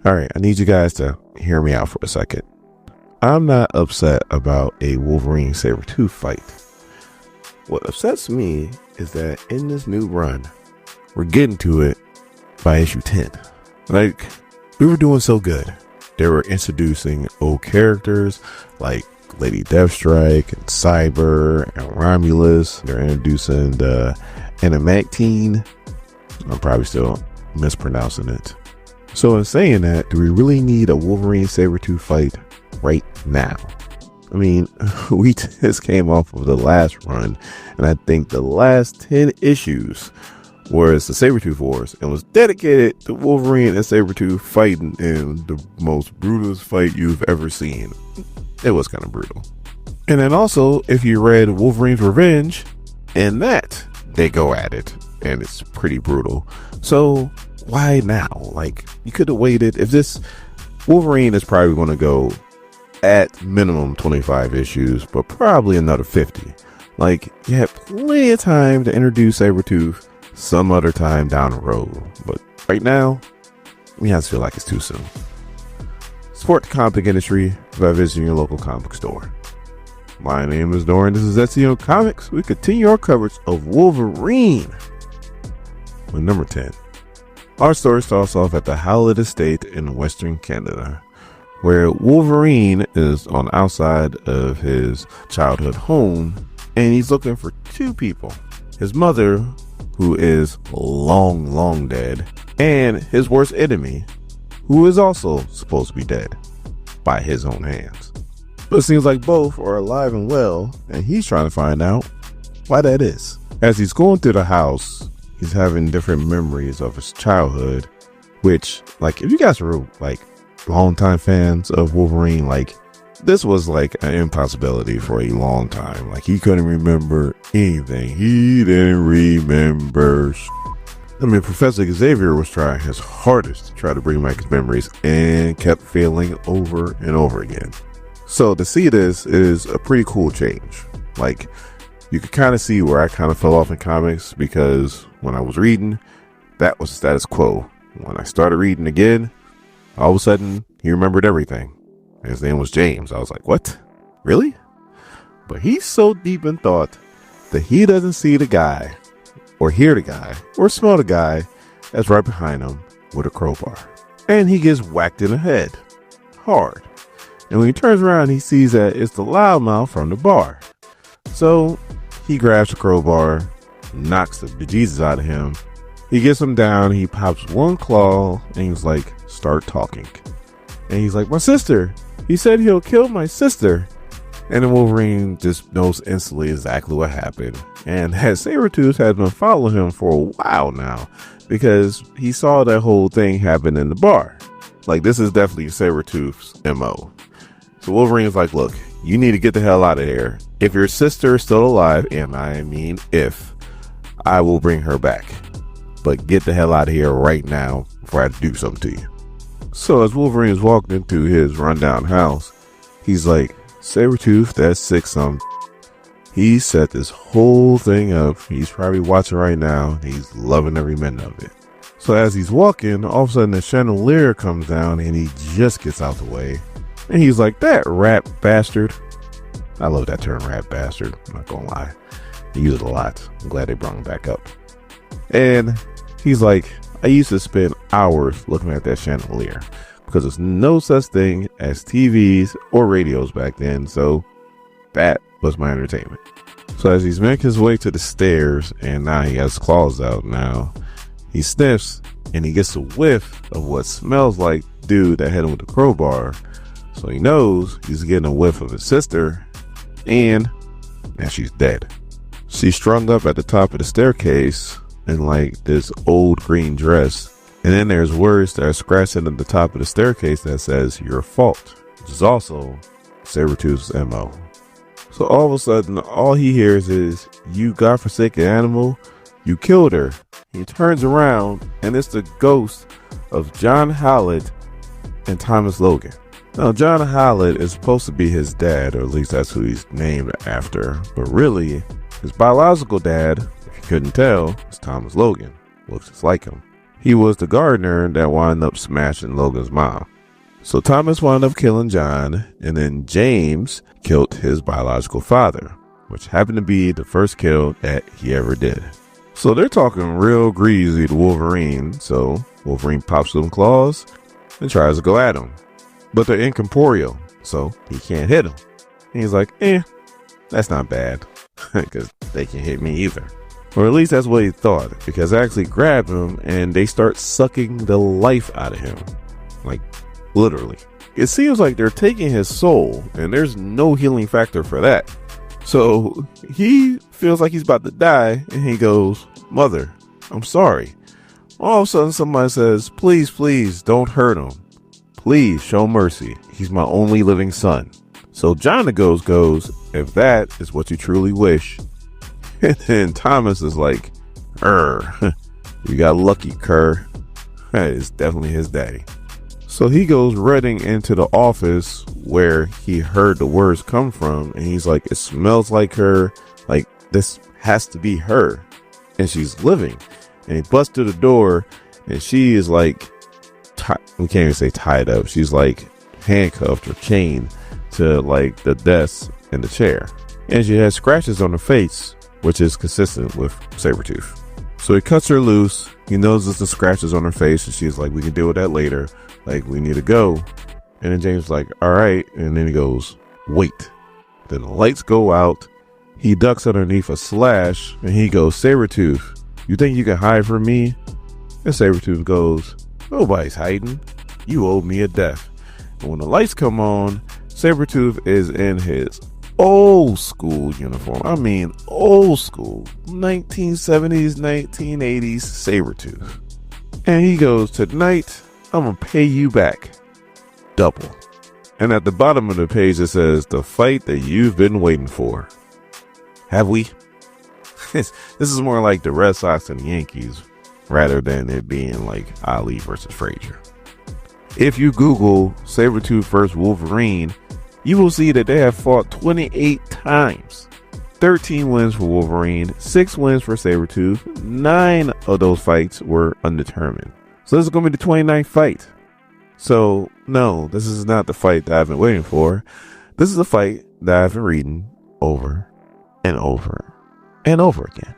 Alright, I need you guys to hear me out for a second. I'm not upset about a Wolverine Sabretooth fight. What upsets me is that in this new run, we're getting to it by issue 10. Like, we were doing so good. They were introducing old characters like Lady Deathstrike and Cyber and Romulus. They're introducing the Animactine. I'm probably still mispronouncing it. So in saying that, do we really need a Wolverine Sabretooth fight right now? I mean, we just came off of the last run, and I think the last 10 issues was the Sabretooth Wars and was dedicated to Wolverine and Sabretooth fighting in the most brutalest fight you've ever seen. It was kind of brutal. And then also, if you read Wolverine's Revenge, in that, they go at it, and it's pretty brutal. So why now? Like, you could have waited. If this Wolverine is probably going to go at minimum 25 issues, but probably another 50. Like, you had plenty of time to introduce Sabretooth some other time down the road. But right now, we have to feel like it's too soon. Support the comic industry by visiting your local comic store. My name is Doran. This is SEO Comics. We continue our coverage of Wolverine with number 10. Our story starts off at the Howlett estate in Western Canada, where Wolverine is on the outside of his childhood home, and he's looking for two people. His mother, who is long dead, and his worst enemy, who is also supposed to be dead by his own hands. But it seems like both are alive and well, and he's trying to find out why that is. As he's going through the house, he's having different memories of his childhood, which, like, if you guys are like longtime fans of Wolverine, like, this was like an impossibility for a long time. Like, he couldn't remember anything. He didn't remember. I mean, Professor Xavier was trying his hardest to try to bring back his memories and kept failing over and over again. So to see this is a pretty cool change. Like, you could kind of see where I kind of fell off in comics, because when I was reading, that was status quo. When I started reading again, all of a sudden, he remembered everything. His name was James. I was like, what? Really? But he's so deep in thought that he doesn't see the guy, or hear the guy, or smell the guy that's right behind him with a crowbar. And he gets whacked in the head. Hard. And when he turns around, he sees that it's the loudmouth from the bar. So he grabs the crowbar, knocks the bejesus out of him. He gets him down, he pops one claw, and he's like, start talking. And he's like, my sister. He said he'll kill my sister. And then Wolverine just knows instantly exactly what happened. And Sabretooth has been following him for a while now, because he saw that whole thing happen in the bar. Like, this is definitely Sabretooth's MO. So Wolverine's like, look, you need to get the hell out of here. If your sister is still alive, and I mean if, I will bring her back. But get the hell out of here right now before I do something to you. So as Wolverine is walking into his rundown house, he's like, Sabretooth, that's sick some. He set this whole thing up. He's probably watching right now. He's loving every minute of it. So as he's walking, all of a sudden the chandelier comes down and he just gets out the way. And he's like, that rat bastard. I love that term, rat bastard. I'm not gonna lie. He used it a lot. I'm glad they brought him back up. And he's like, I used to spend hours looking at that chandelier, because there's no such thing as TVs or radios back then. So that was my entertainment. So as he's making his way to the stairs, and now he has claws out now, he sniffs and he gets a whiff of what smells like dude that hit him with the crowbar. So he knows he's getting a whiff of his sister, and now she's dead. She's strung up at the top of the staircase in like this old green dress. And then there's words that are scratched into the top of the staircase that says, your fault, which is also Sabretooth's MO. So all of a sudden, all he hears is, you godforsaken animal, you killed her. He turns around, and it's the ghost of John Howlett and Thomas Logan. Now, John Howlett is supposed to be his dad, or at least that's who he's named after. But really, his biological dad, if you couldn't tell, is Thomas Logan. Looks just like him. He was the gardener that wound up smashing Logan's mom. So Thomas wound up killing John, and then James killed his biological father, which happened to be the first kill that he ever did. So they're talking real greasy to Wolverine, so Wolverine pops them claws and tries to go at him. But they're incorporeal, so he can't hit him. And he's like, that's not bad, because they can't hit me either. Or at least that's what he thought, because they actually grab him and they start sucking the life out of him. Like, literally. It seems like they're taking his soul, and there's no healing factor for that. So he feels like he's about to die, and he goes, "Mother, I'm sorry." All of a sudden, somebody says, "Please, please, don't hurt him. Please, show mercy. He's my only living son." So John goes, "If that is what you truly wish." And then Thomas is like, "You got lucky, Kerr. That is definitely his daddy." So he goes running into the office where he heard the words come from, and he's like, "It smells like her. Like, this has to be her. And she's living." And he busts through the door, and she is like, we can't even say tied up. She's like handcuffed or chained to like the desk and the chair. And she has scratches on her face, which is consistent with Sabretooth. So he cuts her loose. He notices the scratches on her face, and she's like, "We can deal with that later. Like, we need to go." And then James is like, "All right." And then he goes, "Wait." Then the lights go out. He ducks underneath a slash, and he goes, "Sabretooth, you think you can hide from me?" And Sabretooth goes, "Nobody's hiding. You owe me a death." And when the lights come on, Sabretooth is in his old school uniform. I mean, old school. 1970s, 1980s Sabretooth. And he goes, "Tonight, I'm going to pay you back. Double." And at the bottom of the page, it says, "The fight that you've been waiting for." Have we? This is more like the Red Sox and the Yankees rather than it being like Ali versus Frazier. If you Google Sabretooth versus Wolverine, you will see that they have fought 28 times. 13 wins for Wolverine, 6 wins for Sabretooth. 9 of those fights were undetermined. So this is going to be the 29th fight. So no, this is not the fight that I've been waiting for. This is a fight that I've been reading over and over and over again.